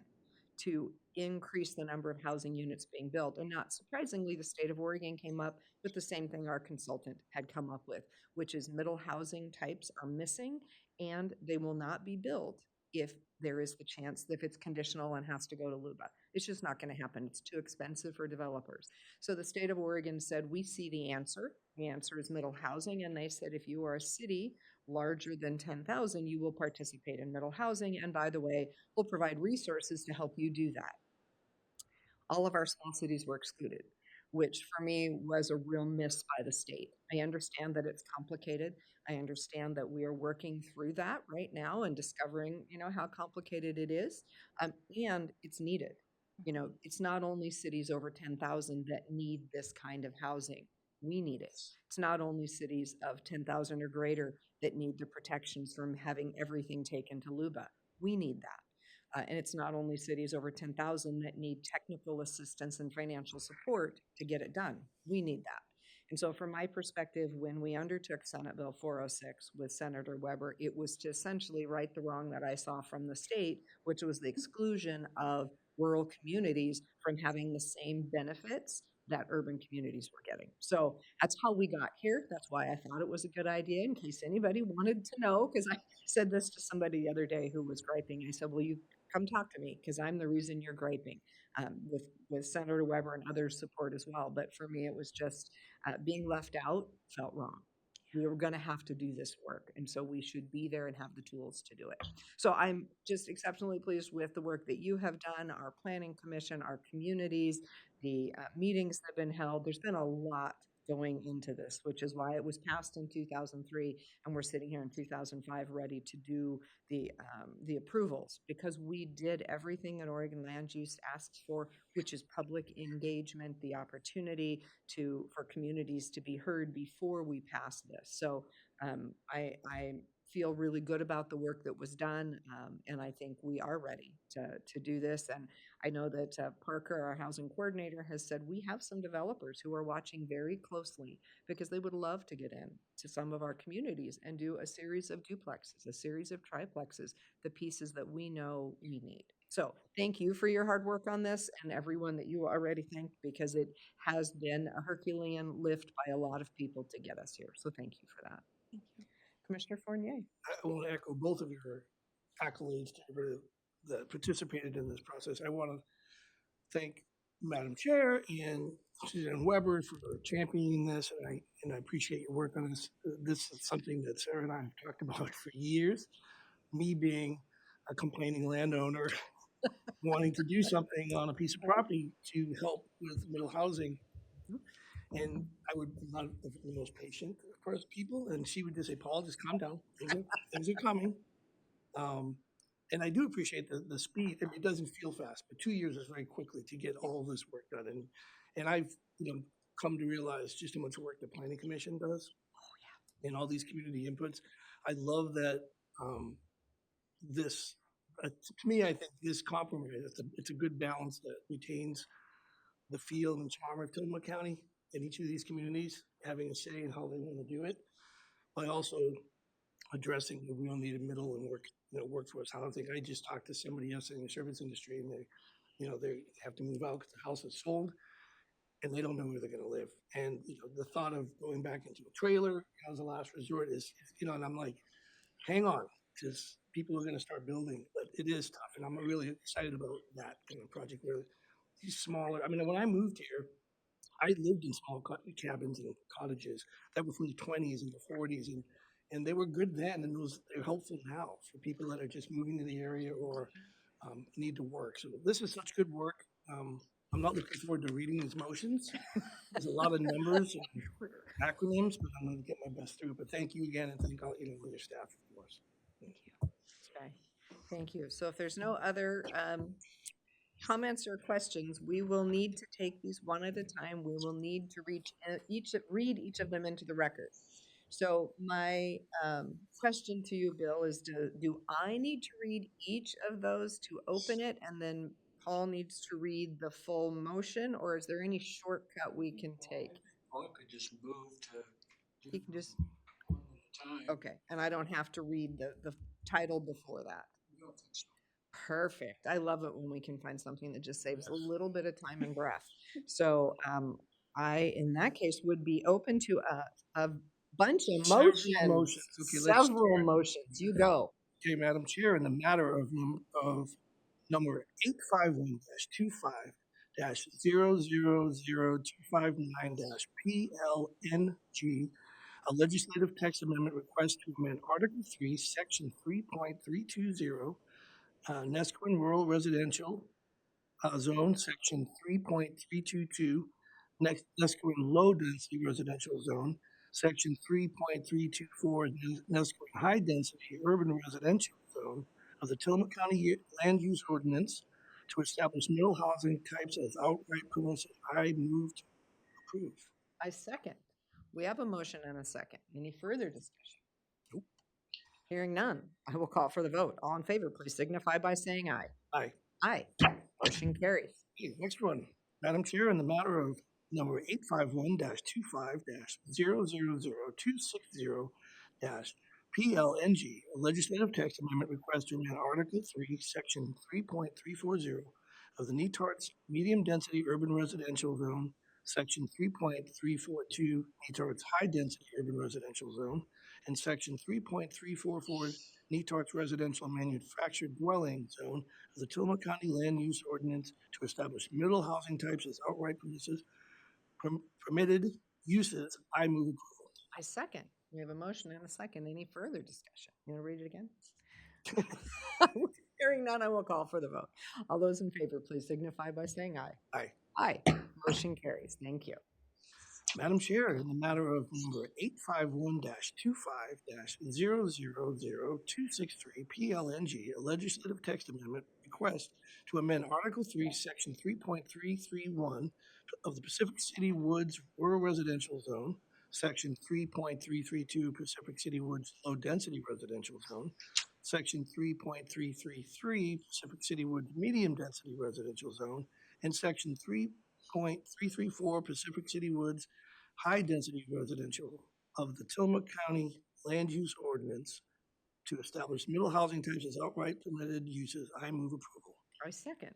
A: to increase the number of housing units being built. And not surprisingly, the state of Oregon came up with the same thing our consultant had come up with, which is middle housing types are missing and they will not be built if there is the chance that if it's conditional and has to go to LUBA. It's just not going to happen. It's too expensive for developers. So the state of Oregon said, we see the answer. The answer is middle housing. And they said, if you are a city larger than 10,000, you will participate in middle housing. And by the way, we'll provide resources to help you do that. All of our small cities were excluded, which for me was a real miss by the state. I understand that it's complicated. I understand that we are working through that right now and discovering, how complicated it is, and it's needed. It's not only cities over 10,000 that need this kind of housing. We need it. It's not only cities of 10,000 or greater that need the protections from having everything taken to LUBA. We need that. And it's not only cities over 10,000 that need technical assistance and financial support to get it done. We need that. And so from my perspective, when we undertook Senate Bill 406 with Senator Weber, it was to essentially right the wrong that I saw from the state, which was the exclusion of rural communities from having the same benefits that urban communities were getting. So that's how we got here. That's why I thought it was a good idea, in case anybody wanted to know, because I said this to somebody the other day who was griping. I said, well, you come talk to me, because I'm the reason you're griping, with Senator Weber and others' support as well. But for me, it was just being left out felt wrong. We were going to have to do this work, and so we should be there and have the tools to do it. So I'm just exceptionally pleased with the work that you have done, our planning commission, our communities, the meetings that have been held. There's been a lot going into this, which is why it was passed in 2003, and we're sitting here in 2005 ready to do the approvals, because we did everything that Oregon Land Use asks for, which is public engagement, the opportunity for communities to be heard before we pass this. So I feel really good about the work that was done, and I think we are ready to do this. And I know that Parker, our housing coordinator, has said we have some developers who are watching very closely, because they would love to get in to some of our communities and do a series of duplexes, a series of triplexes, the pieces that we know we need. So thank you for your hard work on this, and everyone that you already thanked, because it has been a Herculean lift by a lot of people to get us here. So thank you for that.
H: Thank you.
A: Commissioner Fournier.
C: I want to echo both of your accolades to everybody that participated in this process. I want to thank Madam Chair and Suzanne Weber for championing this, and I appreciate your work on this. This is something that Sarah and I have talked about for years. Me being a complaining landowner wanting to do something on a piece of property to help with middle housing. And I would not the most patient of course people, and she would just say, "Paul, just calm down. Things are coming." And I do appreciate the speed. I mean, it doesn't feel fast, but 2 years is very quickly to get all this work done. And I've come to realize just how much work the planning commission does. And all these community inputs. I love that this, to me, I think this compromise, it's a good balance that retains the feel and charm of Tillamook County and each of these communities having a say in how they want to do it, by also addressing the real needed middle and workforce housing. I just talked to somebody else in the service industry, and they have to move out because the house is sold, and they don't know where they're going to live. And the thought of going back into a trailer as a last resort is, and I'm like, hang on, because people are going to start building, but it is tough, and I'm really excited about that kind of project where these smaller. I mean, when I moved here, I lived in small cabins and cottages that were from the 20s and the 40s, and they were good then, and they're helpful now for people that are just moving to the area or need to work. So this is such good work. I'm not looking forward to reading these motions. There's a lot of numbers and acronyms, but I'm going to get my best through. But thank you again, and thank all your staff, of course. Thank you.
A: Okay, thank you. So if there's no other comments or questions, we will need to take these one at a time. We will need to read each of them into the record. So my question to you, Bill, is do I need to read each of those to open it, and then Paul needs to read the full motion, or is there any shortcut we can take?
J: Paul could just move to.
A: He can just,
J: one at a time.
A: okay, and I don't have to read the title before that.
J: I don't think so.
A: Perfect. I love it when we can find something that just saves a little bit of time and breath. So I, in that case, would be open to a bunch of motions.
C: Okay, let's
A: Several
C: start.
A: motions. You go.
C: Okay, Madam Chair, in the matter of number 851-25-2000-259-PLNG, a legislative text amendment request to amend Article 3, Section 3.320, Nesquin Rural Residential Zone, Section 3.322, Nesquin Low Density Residential Zone, Section 3.324, Nesquin High Density Urban Residential Zone of the Tillamook County Land Use Ordinance to establish middle housing types as outright permissive. I move to approve.
A: I second. We have a motion and a second. Any further discussion?
C: Nope.
A: Hearing none, I will call for the vote. All in favor, please signify by saying aye.
C: Aye.
A: Aye. Motion carries.
C: Okay, next one. Madam Chair, in the matter of number 851-25-00260-PLNG, a legislative text amendment request to amend Article 3, Section 3.340 of the Netarts Medium Density Urban Residential Zone, Section 3.342 Netarts High Density Urban Residential Zone, and Section 3.344 Netarts Residential Manufactured Dwelling Zone of the Tillamook County Land Use Ordinance to establish middle housing types as outright permitted uses. I move approval.
A: I second. We have a motion and a second. Any further discussion? You want to read it again? Hearing none, I will call for the vote. All those in favor, please signify by saying aye.
C: Aye.
A: Aye. Motion carries. Thank you.
C: Madam Chair, in the matter of number 851-25-000-263 PLNG, a legislative text amendment request to amend Article 3, Section 3.331 of the Pacific City Woods Rural Residential Zone, Section 3.332 Pacific City Woods Low Density Residential Zone, Section 3.333 Pacific City Woods Medium Density Residential Zone, and Section 3.334 Pacific City Woods High Density Residential of the Tillamook County Land Use Ordinance to establish middle housing types as outright permitted uses. I move approval.
A: I second.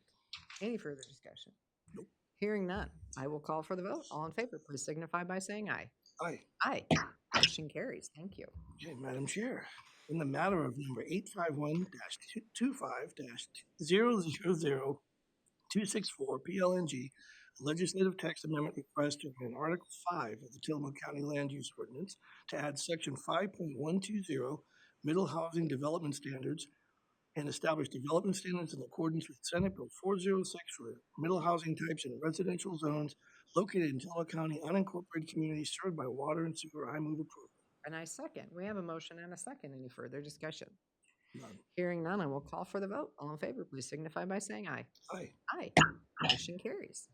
A: Any further discussion?
C: Nope.
A: Hearing none, I will call for the vote. All in favor, please signify by saying aye.
C: Aye.
A: Aye. Motion carries. Thank you.
C: Okay, Madam Chair, in the matter of number 851-25-000-264 PLNG, a legislative text amendment request to amend Article 5 of the Tillamook County Land Use Ordinance to add Section 5.120 Middle Housing Development Standards and establish development standards in accordance with Senate Bill 406 for middle housing types in residential zones located in Tillamook County, unincorporated communities served by water and sewer. I move approval.
A: And I second. We have a motion and a second. Any further discussion?
C: None.
A: Hearing none, I will call for the vote. All in favor, please signify by saying aye.
C: Aye.
A: Aye. Motion carries.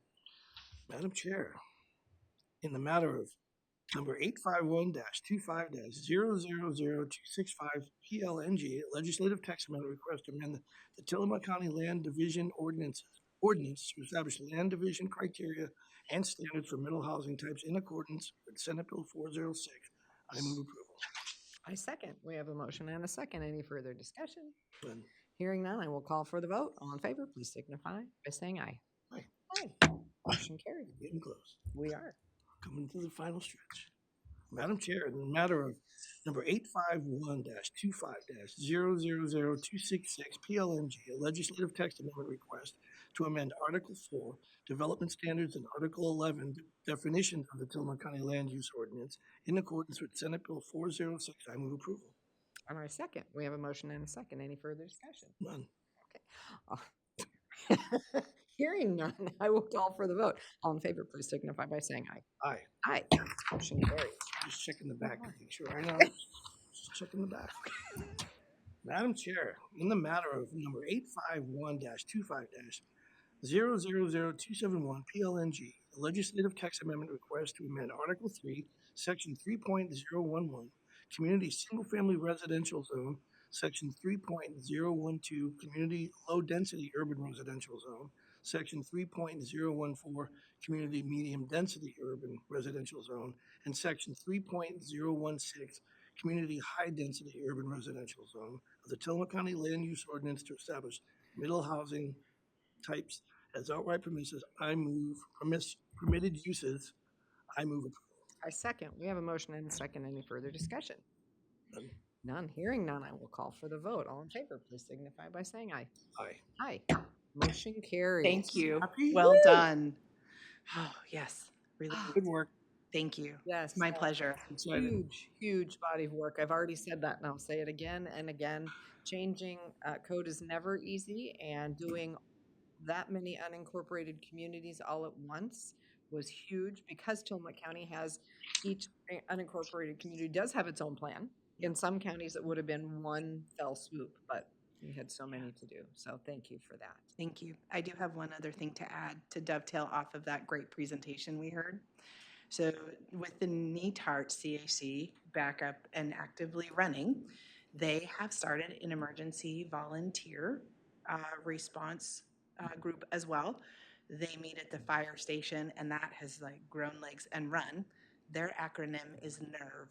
C: Madam Chair, in the matter of number 851-25-000265 PLNG, legislative text amendment request to amend the Tillamook County Land Division Ordinance to establish land division criteria and standards for middle housing types in accordance with Senate Bill 406. I move approval.
A: I second. We have a motion and a second. Any further discussion?
C: None.
A: Hearing none, I will call for the vote. All in favor, please signify by saying aye.
C: Aye.
A: Aye. Motion carried.
C: Getting close.
A: We are.
C: Coming to the final stretch. Madam Chair, in the matter of number 851-25-000266 PLNG, a legislative text amendment request to amend Article 4, Development Standards, and Article 11, Definitions of the Tillamook County Land Use Ordinance, in accordance with Senate Bill 406. I move approval.
A: And I second. We have a motion and a second. Any further discussion?
C: None.
A: Hearing none, I will call for the vote. All in favor, please signify by saying aye.
C: Aye.
A: Aye. Motion carries.
C: Just checking the back to make sure I know. Just checking the back. Madam Chair, in the matter of number 851-25-000271 PLNG, a legislative text amendment request to amend Article 3, Section 3.011, Community Single-Family Residential Zone, Section 3.012, Community Low-Density Urban Residential Zone, Section 3.014, Community Medium Density Urban Residential Zone, and Section 3.016, Community High Density Urban Residential Zone of the Tillamook County Land Use Ordinance to establish middle housing types as outright permissive. I move permitted uses. I move approval.
A: I second. We have a motion and a second. Any further discussion?
C: None.
A: None. Hearing none, I will call for the vote. All in favor, please signify by saying aye.
C: Aye.
A: Aye. Motion carries.
I: Thank you.
C: Happy?
I: Well
A: Woo!
I: done. Oh, yes, really.
C: Good work.
I: Thank you.
A: Yes.
I: It's my
A: yes.
I: pleasure.
C: Excited.
A: Huge, huge body of work. I've already said that and I'll say it again and again. Changing code is never easy, and doing that many unincorporated communities all at once was huge because Tillamook County has, each unincorporated community does have its own plan. In some counties, it would have been one fell swoop, but we had so many to do. So thank you for that.
I: Thank you. I do have one other thing to add to dovetail off of that great presentation we heard. So with the NETART CAC back up and actively running, they have started an emergency volunteer response group as well. They meet at the fire station, and that has like grown legs and run. Their acronym is NERV.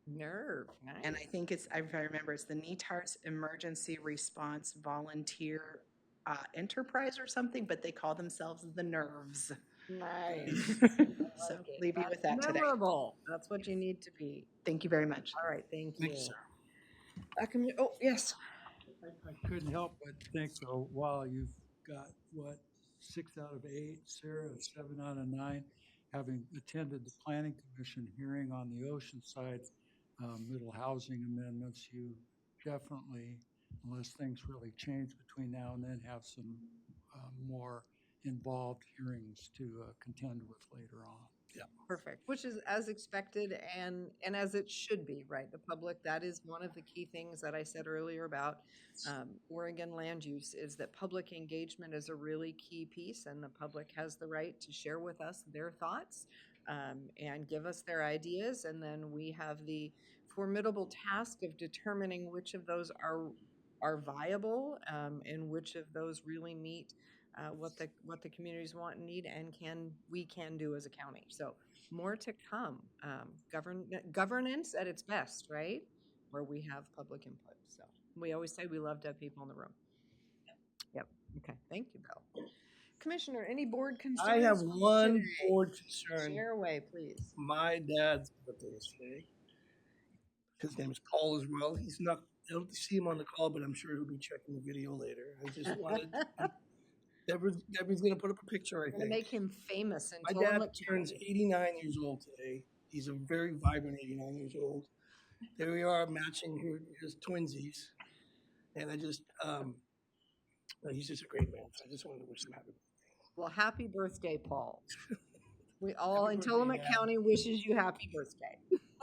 A: Nerve. Nice.
I: And I think it's, if I remember, it's the NETART's Emergency Response Volunteer Enterprise or something, but they call themselves the NERVs.
A: Nice.
I: So leave you with that today.
A: Memorable. That's what you need to be.
I: Thank you very much.
A: All right, thank you.
C: Thank you, sir.
A: Oh, yes.
J: I couldn't help but think, oh, wow, you've got, what, 6 out of 8, Sarah, 7 out of 9, having attended the Planning Commission hearing on the Oceanside middle housing amendments. You definitely, unless things really change between now and then, have some more involved hearings to contend with later on.
A: Perfect. Which is as expected and as it should be, right? The public, that is one of the key things that I said earlier about Oregon land use, is that public engagement is a really key piece, and the public has the right to share with us their thoughts and give us their ideas. And then we have the formidable task of determining which of those are viable and which of those really meet what the communities want and need and we can do as a county. So more to come. Governance at its best, right? Where we have public input. So we always say we love to have people in the room. Yep. Okay. Thank you, Bill. Commissioner, any board concerns?
C: I have
A: for
C: one
A: today?
C: board concern.
A: Share away, please.
C: My dad's birthday is today. His name is Paul as well. He's not, I don't see him on the call, but I'm sure he'll be checking the video later. I just wanted, Deborah's going to put up a picture, I
A: Gonna
C: think.
A: make him famous
C: My
A: until
C: dad turns 89 years old today. He's a very vibrant 89 years old. There we are, matching his twinsies. And I just, he's just a great man. So I just wanted to wish him happy birthday.
A: Well, happy birthday, Paul. We all
C: Happy
A: in
C: birthday,
A: Tillamook
C: Dad.
A: County wishes you happy birthday.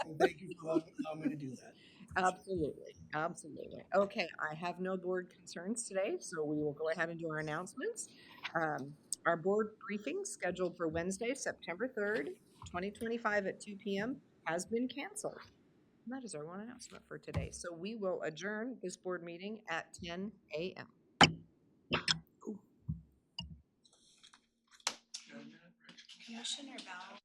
C: And thank you for allowing me to do that.
A: Absolutely, absolutely. Okay, I have no board concerns today, so we will go ahead and do our announcements. Our board briefing scheduled for Wednesday, September 3rd, 2025 at 2 p.m. has been canceled. And that is our one announcement for today. So we will adjourn this board meeting at 10 a.m.
H: Commissioner Bell.